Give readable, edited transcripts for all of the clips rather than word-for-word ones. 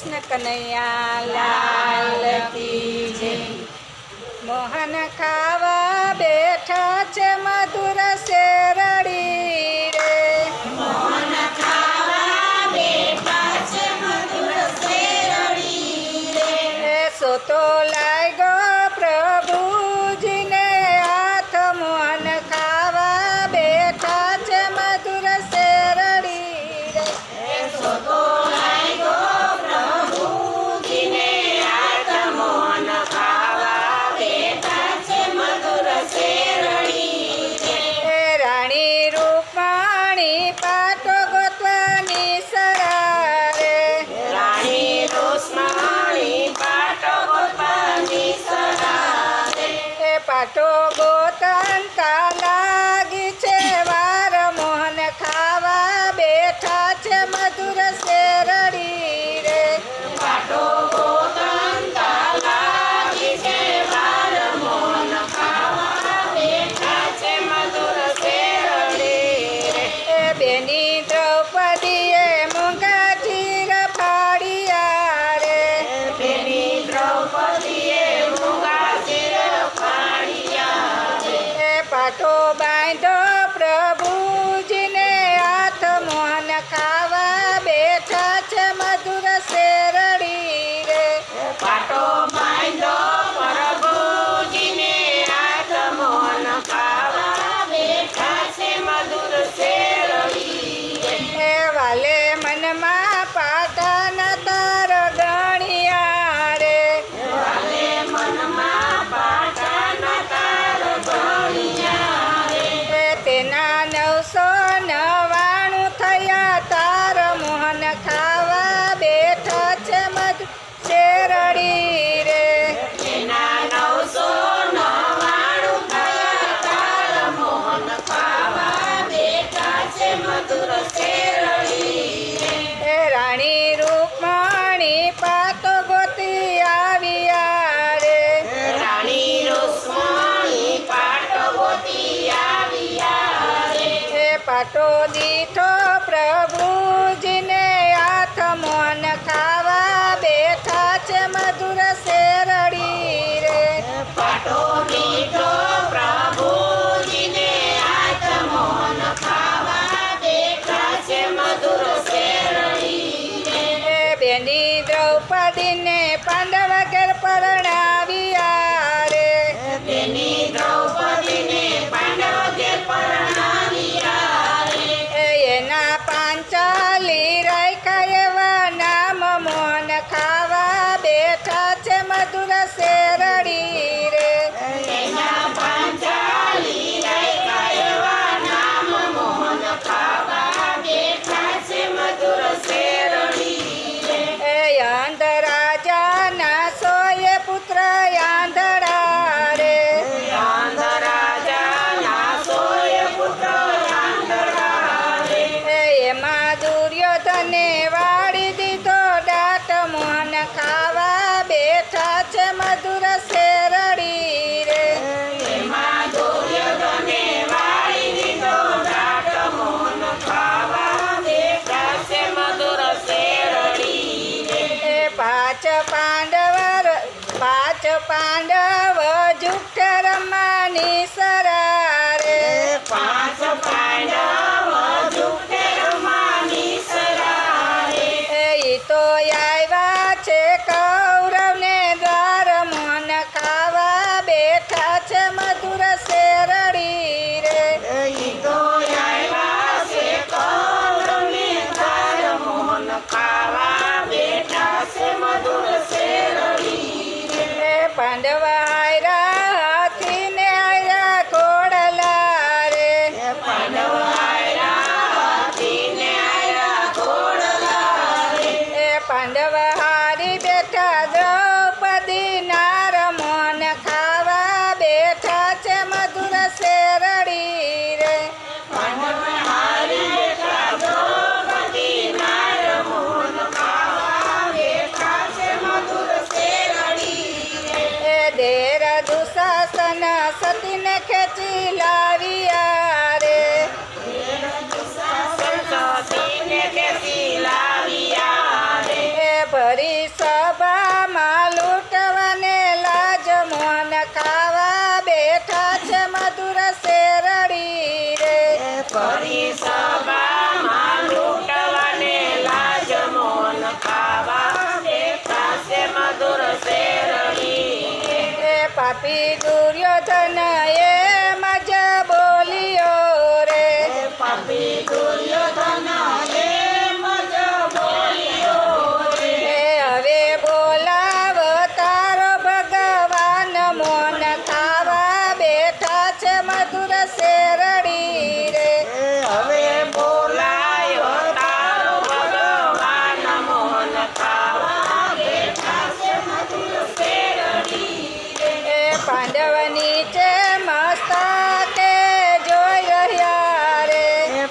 કૃષ્ણ કનૈયા લાલ કી જય। મોહન ખાવા બેઠા છે મધુર શેરડી રે, મોહન ખાવા બેઠા છે મધુર શેરડી રે। સો તો લાગ્યો પ્રભુજીને હાથ, મોહન ખાવા બેઠા છે મધુર શેરડી રે। સો તો લાગ્યો પ્રભુજીને હાથ, મોહન ખાવા બેઠા છે મધુર શેરડી રે। રાણી રૂકમણી પાટો ગોતવાની સરારે, રાણી રૂકમણી પાટો ગોતવાની સરારે। પાટો ગોતનતા લાગી છે વાર, મોહન ખાવા બેઠા છે મધુર શેરડી રે। પાટો ગોતનતા લાગી છે વાર, મોહન ખાવા બેઠા છે મધુર શેરડી રે। બેની દ્રૌપદીએ મૂંગા ચીર ફાડ્યા રે, બેની દ્રૌપદીએ મૂંગા ચીર ફાડ્યા રે। પાટો બાંધો પ્રભુજીને હાથ, મોહન ખાવા બેઠા છે મધુર શેરડી રે। પાટો બાંધો પ્રભુજીને હાથ, મોહન ખાવા બેઠા છે મધુર શેરડી રે। વાલે મનમાં પાટાના તાર ગણ્યા રે, વાલે મનમાં પાટાના તાર ગણ્યા રે। તેના 999 થયા તાર, મોહન ખાવા બેઠા છે મધુર શેરડી રે। એના 999 થયા તાર, મોહન ખાવા બેઠા છે મધુર શેરડી રે। રાણી રૂકમણી પાટો ગોતી આવ્યા રે, રાણી રૂકમણી પાટો ગોતી આવ્યા રે। પાટો દીઠો પ્રભુજીને હાથ, મોહન ખાવા બેઠા છે મધુર શેરડી રે। પાટો દીઠો પ્રભુજીને હાથ, મોહન ખાવા બેઠા છે મધુર શેરડી રે। બેની દ્રૌપદીને પાંડવ ઘેર પરણાવ્યા રે, બેની દ્રૌપદીને પાંડવ ઘેર પરણાવ્યા રે। એના પાંચાલી રાખ્યા એવા નામ, મોહન ખાવા બેઠા છે મધુર શેરડી રે। એના પાંચાલી રાખ્યા એવા નામ, મોહન ખાવા બેઠા છે મધુર શેરડી રે। અંધ રાજાના 100 પુત્ર આંધળા રે, રાજાના 100 પુત્ર આંધળા રે। એમાં દુર્યોધને વાળી દીધો દાટ, મોહન ખાવા બેઠા છે મધુર શેરડી રે। એમાં દુર્યોધને વાળી દીધો દાટ, મોહન ખાવા બેઠા છે મધુર શેરડી રે। પાંચ પાંડવ જુઠ્ઠ રમવાની સરારે, 5 પાંડવ જુઠ્ઠે રમવાની સરારે। ઈ તો આવ્યા છે કૌરવને દ્વાર, મોહન ખાવા બેઠા છે મધુર શેરડી રે। ઈ તો આવ્યા છે કૌરવને દ્વાર, મોહન ખાવા બેઠા છે મધુર શેરડી રે। પાંડવ હાયરા હાથીને હાયરા ઘોડલા રે, પાંડવ આયરા હાથીને આયરા ઘોડલા રે। પાંડવ હારી બેઠા દ્રૌપદી નાર, મોહન ખાવા બેઠા છે મધુર શેરડી રે। પાંડવ હારી બેઠા દ્રૌપદી નાર, મોહન ખાવા બેઠા છે મધુર શેરડી રે। ધેર દુશાસન સતીને ખેંચી લાવ્યા રે, સતીને ખેંચી લાવ્યા રે। ભરી સભામાં લૂંટવાને લાજ મોહન ખાવા બેઠા છે મધુર શેરડી રે. ફરી સભામાં લૂંટવાને લાજ મોન ખાવા બેઠા છે મધુર શેરડી. એ પાપી દુર્યોધન એમ જ બોલ્યો રે. પાપી દુર્યોધન એમ જ બોલ્યો રે. એ હવે બોલાવ તારો ભગવાન મોહન ખાવા બેઠા છે મધુર શેરડી રે. હવે બોલાયો તારો ભગવાન મોહન ખાવા બેઠા છે મધુર શેરડી. એ પાંડવ નીચે મસ્તકે જોઈ રહ્યા રે.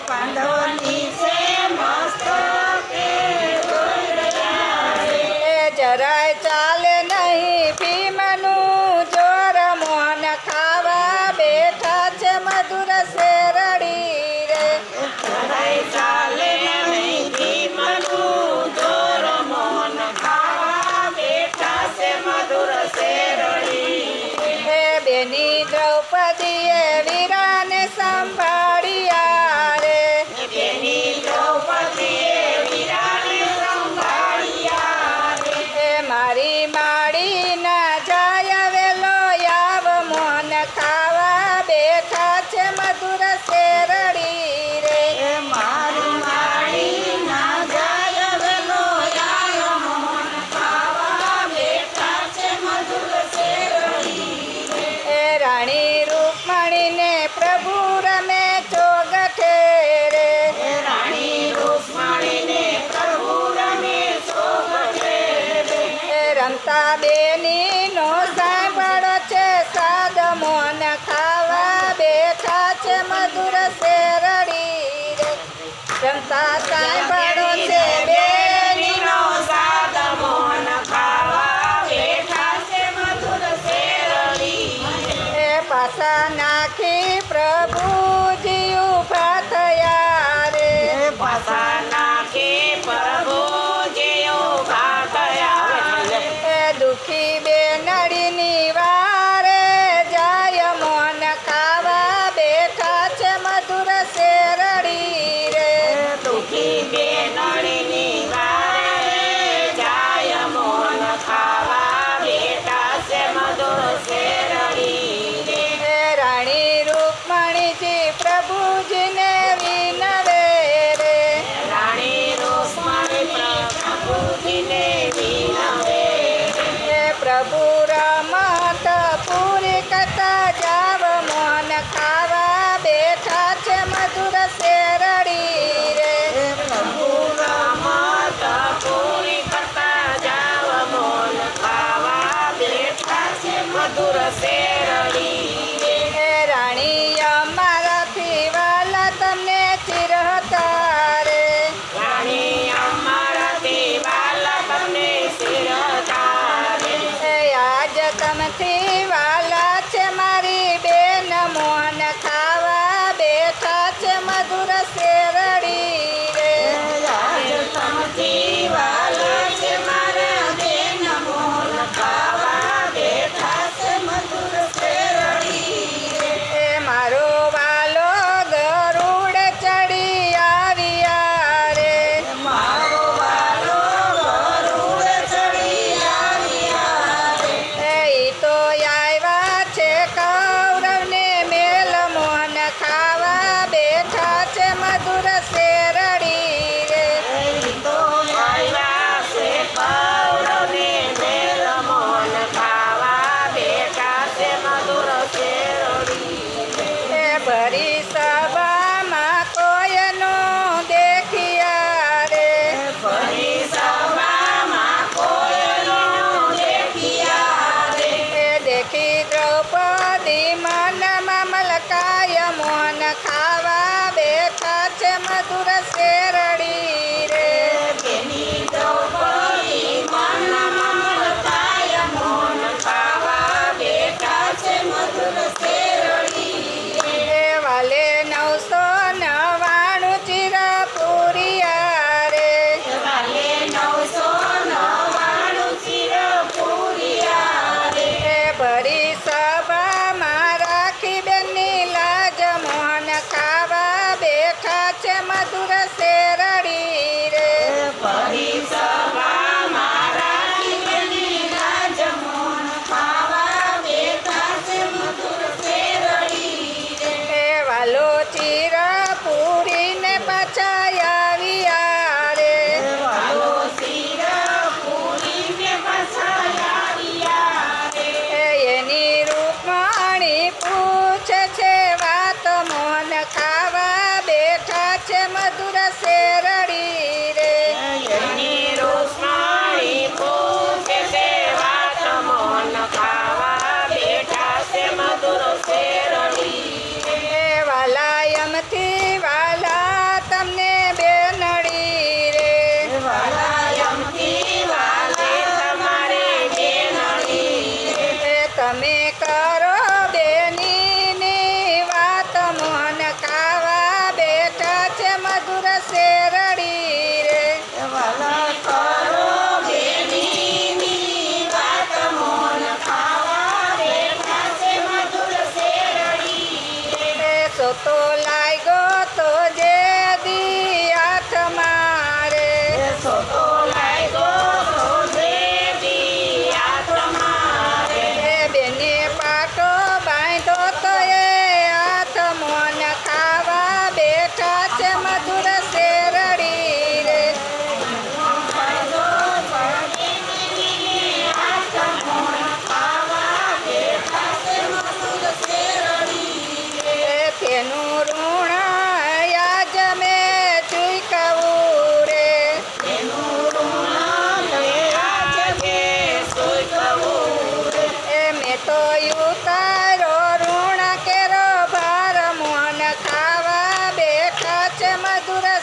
પાંડવની છે મસ્તકે જોઈ રહ્યા રે. એ જરાય ચાલે નહીં ભીમનું જોર મોહન ખાવા બેઠા છે મધુર શેરડી રે. જરાય ચાલે નહીં ભીમનું જોર મોહન ખાવા બેઠા છે મધુર શેરડી. એ બેની દ્રૌપદીએ વીરાને સંભાળ્યા રે. બેની દ્રૌપદીએ વીરાને સંભાળ્યા રે. એ મારી માડી ના જાય વેલો આવ મોહન ખાવા બેઠા છે મધુર શેરડી રે. એ મારી માડી ના જાય વેલો આયો મોહન ખાવા બેઠા છે મધુર શેરડી. એ રાણી રૂકમણીને પ્રભુ રમે ચોગઠે રે. એ રાણી રૂકમણીને પ્રભુ રમે ચોગઠે રે. એ રમતા બેની નો સાંભળો છે સાદ મોહન ખાવા બેઠા છે મધુર શેરડી રે. રમતા સાંભળો છે બેની બેનીનો સાદ મોહન ખાવા બેઠા છે મધુર શેરડી. એ પાછા નાખી પ્રભુજી ઊભા થયા રે. એ પાછા નાખે પ્રભુજી ઊભા થયા. એ દુખી બેનડીની વારે જાય મોહન ખાવા બેઠા છે મધુર શેરડી રે. દુખી બેનડીની વારે જાય મોહન ખાવા બેઠા છે મધુર શેરડી. એ રાણી રૂકમણીજી પ્રભુજીને વિનવે રે. રાણી રૂકમણી પ્રભુજીને વિનવે. એ પ્રભુ રમત પૂરી કરતા જાવ મોહન ખાવા બેઠા છે મધુર શેરડી રે. પ્રભુ રમત પૂરી કરતા જાવ મોહન ખાવા બેઠા છે મધુર શેરડી. એ રાણી અમારાથી વાલા તમને ચિરહતા રે. રાણી અમારાથી વાલા તમને શિરતા રે. એ આજ તમથી વાલા છે મારી બેન મોહન ખાવા બેઠા છે મધુર શેરડી રે. આજ તમથી વાલા છે મારા બેન મોહન ખાવા બેઠા છે મધુર શેરડી. એ મારો વાલો ગરુડ ચડી આવ્યા રે. મારો વાલો ગરુડ ચડી આવ્યા રે. એ ઈ તો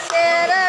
શેર